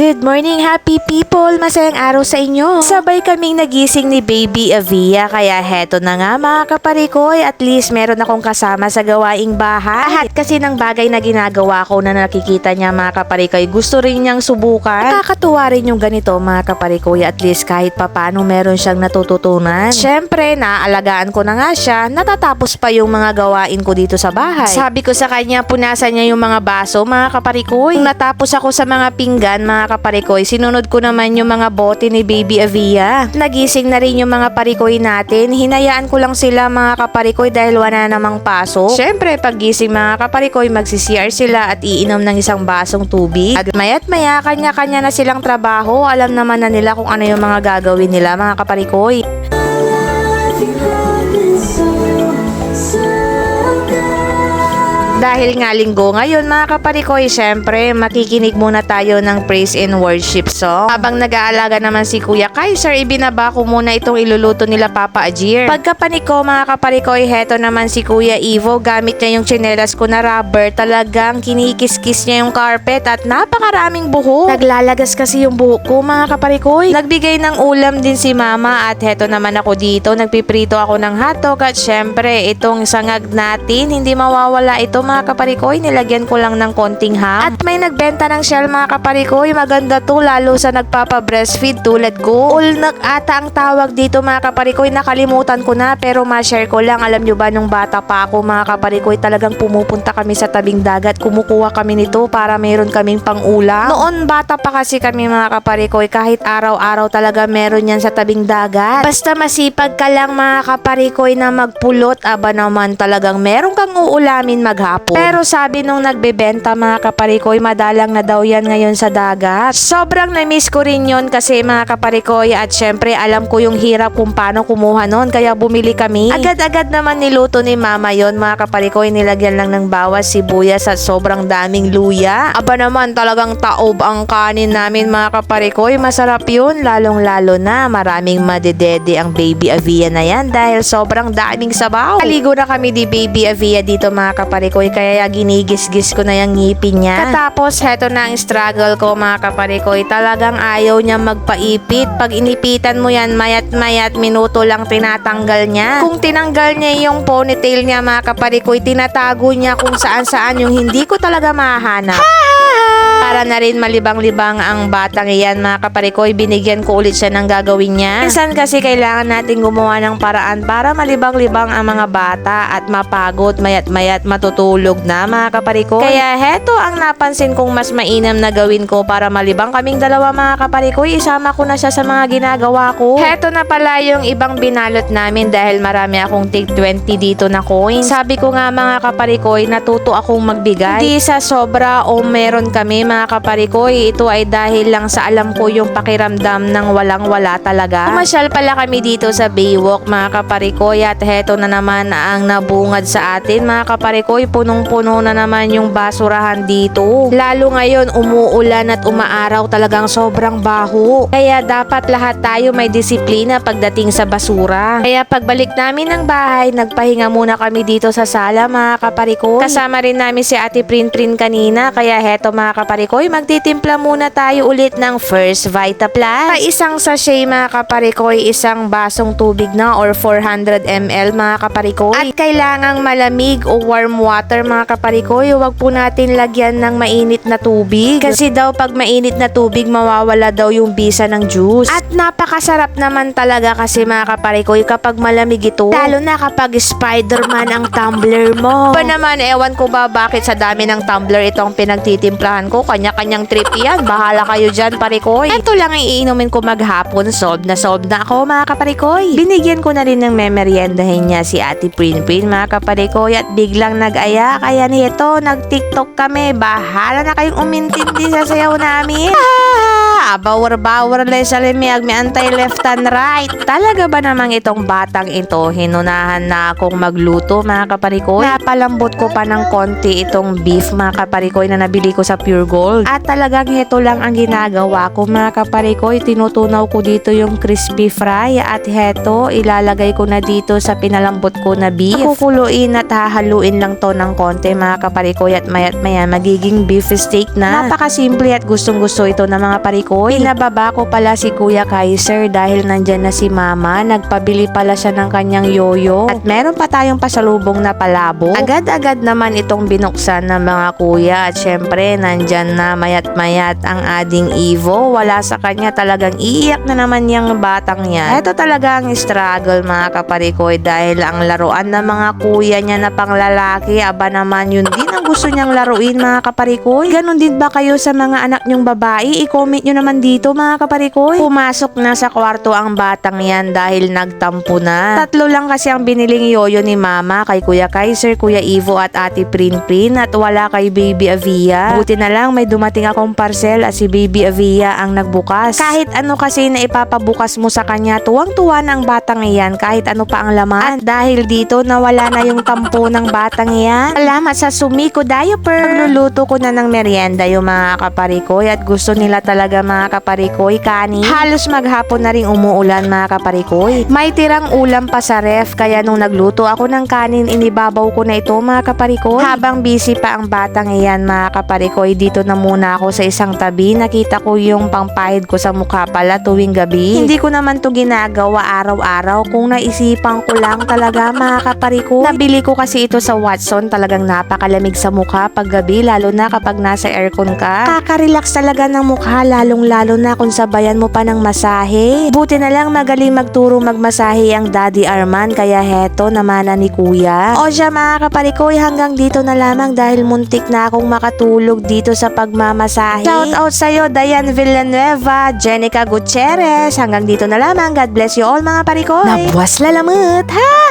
Good morning, happy people! Masayang araw sa inyo! Sabay kaming nagising ni Baby Avia, kaya heto na nga mga kaparikoy, at least meron akong kasama sa gawaing bahay. Lahat kasi ng bagay na ginagawa ko na nakikita niya mga kaparikoy, gusto rin niyang subukan. Nakakatuwa rin yung ganito mga kaparikoy, at least kahit papano meron siyang natututunan. Siyempre, naaalagaan ko na nga siya, natatapos pa yung mga gawain ko dito sa bahay. Sabi ko sa kanya, punasan niya yung mga baso mga kaparikoy. Natapos ako sa mga pinggan mga kaparikoy, sinunod ko naman yung mga bote ni Baby Avia. Nagising na rin yung mga parikoy natin, hinayaan ko lang sila mga kaparikoy dahil wala namang pasok. Siyempre, paggising mga kaparikoy, magsi-CR sila at iinom ng isang basong tubig. At maya't maya, kanya-kanya na silang trabaho, alam naman na nila kung ano yung mga gagawin nila mga kaparikoy. Dahil nga linggo ngayon mga kaparikoy, syempre makikinig muna tayo ng praise and worship song. Habang nag-aalaga naman si Kuya Kaiser, ibinaba ko muna itong iluluto nila Papa Ajir. Pagkapanik ko mga kaparikoy, heto naman si Kuya Ivo, gamit niya yung tsinelas ko na rubber, talagang kinikis-kis niya yung carpet at napakaraming buhok. Naglalagas kasi yung buhok ko mga kaparikoy. Nagbigay ng ulam din si Mama at heto naman ako dito, nagpiprito ako ng hotdog at syempre itong sangag natin, hindi mawawala ito mga kaparikoy, nilagyan ko lang ng konting ham. At may nagbenta ng shell mga kaparikoy, maganda to lalo sa nagpapa-breastfeed tulad ko. Ulnak ata ang tawag dito mga kaparikoy, nakalimutan ko na pero ma-share ko lang. Alam nyo ba nung bata pa ako mga kaparikoy, talagang pumupunta kami sa tabing dagat, kumukuha kami nito para meron kaming pang-ulam. Noon bata pa kasi kami mga kaparikoy, kahit araw-araw talaga meron yan sa tabing dagat. Basta masipag ka lang mga kaparikoy na magpulot, aba naman talagang meron kang uulamin maghapon. Pero sabi nung nagbebenta mga kaparikoy, madalang na daw yan ngayon sa dagat. Sobrang na-miss ko rin yun kasi mga kaparikoy, at syempre alam ko yung hirap kung paano kumuha nun, kaya bumili kami. Agad-agad naman niluto ni Mama yon mga kaparikoy, nilagyan lang ng bawas, sibuyas at sobrang daming luya. Aba naman talagang taob ang kanin namin mga kaparikoy, masarap yun, lalong-lalo na maraming madedede ang Baby Avia na yan dahil sobrang daming sabaw. Kaligo na kami di Baby Avia dito mga kaparikoy, kaya ginigis-gis ko na yung ngipin niya. Katapos, heto na ang struggle ko mga kaparikoy. Talagang ayaw niya magpaipit. Pag inipitan mo yan, mayat-mayat, minuto lang tinatanggal niya. Kung tinanggal niya yung ponytail niya mga kaparikoy, tinatago niya kung saan-saan yung hindi ko talaga mahanap. Para na rin malibang-libang ang batang iyan mga kaparikoy, binigyan ko ulit siya ng gagawin niya. Minsan kasi kailangan natin gumawa ng paraan para malibang-libang ang mga bata at mapagod, mayat-mayat matutulog na mga kaparikoy. Kaya heto ang napansin kong mas mainam na gawin ko para malibang kaming dalawa mga kaparikoy, isama ko na siya sa mga ginagawa ko. Heto na pala yung ibang binalot namin dahil marami akong tig 20 dito na coins. Sabi ko nga mga kaparikoy, natuto akong magbigay. Hindi sa sobra o meron kami mga kaparikoy, ito ay dahil lang sa alam ko yung pakiramdam ng walang-wala talaga. Pumasyal pala kami dito sa Baywalk mga kaparikoy, at heto na naman ang nabungad sa atin mga kaparikoy, punong-puno na naman yung basurahan dito. Lalo ngayon umuulan at umaaraw, talagang sobrang baho. Kaya dapat lahat tayo may disiplina pagdating sa basura. Kaya pagbalik namin ng bahay, nagpahinga muna kami dito sa sala mga kaparikoy. Kasama rin namin si Ate Prin kanina, kaya heto mga kaparikoy, magtitimpla muna tayo ulit ng First Vita Plus. Sa isang sachet mga kaparikoy, isang basong tubig na or 400 ml mga kaparikoy. At kailangang malamig o warm water mga kaparikoy, huwag po natin lagyan ng mainit na tubig. Kasi daw pag mainit na tubig, mawawala daw yung bisa ng juice. At napakasarap naman talaga kasi mga kaparikoy kapag malamig ito. Lalo na kapag Spider-Man ang tumbler mo. Pa naman, ewan ko ba bakit sa dami ng tumbler itong pinagtitimplahan ko, kanya-kanyang trip yan. Bahala kayo dyan parikoy. Ito lang ang iinumin ko maghapon, solve na ako mga kaparikoy. Binigyan ko na rin ng memeryendahin niya si Ate Prin mga kaparikoy, at biglang nag-aya, kaya nito nag-TikTok kami. Bahala na kayong umintindi sa sayaw namin. Bawar-bawar lang sa limiyag, may antay left and right. Talaga ba namang itong batang ito, hinunahan na akong magluto mga kaparikoy? Napalambot ko pa ng konti itong beef mga kaparikoy na nabili ko sa Pure Gold. gold. At talagang heto lang ang ginagawa ko mga kaparikoy. Tinutunaw ko dito yung crispy fry at heto ilalagay ko na dito sa pinalambot ko na beef. Kukuluin at hahaluin lang to ng konti mga kaparikoy at mayat maya magiging beef steak na. Napakasimple at gustong gusto ito ng mga parikoy. Pinababa ko pala si Kuya Kaiser dahil nandyan na si Mama. Nagpabili pala siya ng kanyang yoyo at meron pa tayong pasalubong na palabo. Agad-agad naman itong binuksan ng mga kuya at syempre nandyan na mayat-mayat ang ading Evo. Wala sa kanya, talagang iiyak na naman yung batang yan. Ito talaga ang struggle mga kaparikoy dahil ang laruan ng mga kuya niya na panglalaki, aba naman yun din ang gusto niyang laruin mga kaparikoy. Ganon din ba kayo sa mga anak niyong babae? I-comment nyo naman dito mga kaparikoy. Pumasok na sa kwarto ang batang yan dahil nagtampo na. Tatlo lang kasi ang biniling yoyo ni Mama, kay Kuya Kaiser, Kuya Evo at Ate Prinprin at wala kay Baby Avia. Buti na lang may dumating akong parcel at si Baby Avia ang nagbukas. Kahit ano kasi na ipapabukas mo sa kanya, tuwang-tuwa na ang batang iyan kahit ano pa ang laman. At dahil dito nawala na yung tampo ng batang iyan. Salamat sa Sumiko Diaper. Pagluluto ko na ng merienda yung mga kaparikoy at gusto nila talaga mga kaparikoy kanin. Halos maghapon na rin umuulan mga kaparikoy. May tirang ulam pa sa ref kaya nung nagluto ako ng kanin inibabaw ko na ito mga kaparikoy. Habang busy pa ang batang iyan mga kaparikoy, dito na muna ako sa isang tabi. Nakita ko yung pangpahid ko sa mukha pala tuwing gabi. Hindi ko naman to ginagawa araw-araw, kung naisipan ko lang talaga mga kaparikoy. Nabili ko kasi ito sa Watson, talagang napakalamig sa mukha pag gabi lalo na kapag nasa aircon ka. Kaka-relax talaga ng mukha lalong lalo na kung sabayan mo pa ng masahe. Buti na lang magaling magturo magmasahe ang Daddy Arman kaya heto namana ni Kuya. O siya mga kaparikoy, hanggang dito na lamang dahil muntik na akong makatulog dito sa pagmamasahe. Shout out sa'yo Diane Villanueva, Jenica Gutierrez. Hanggang dito na lamang. God bless you all mga parikoy. Nabuwas lalamut ha!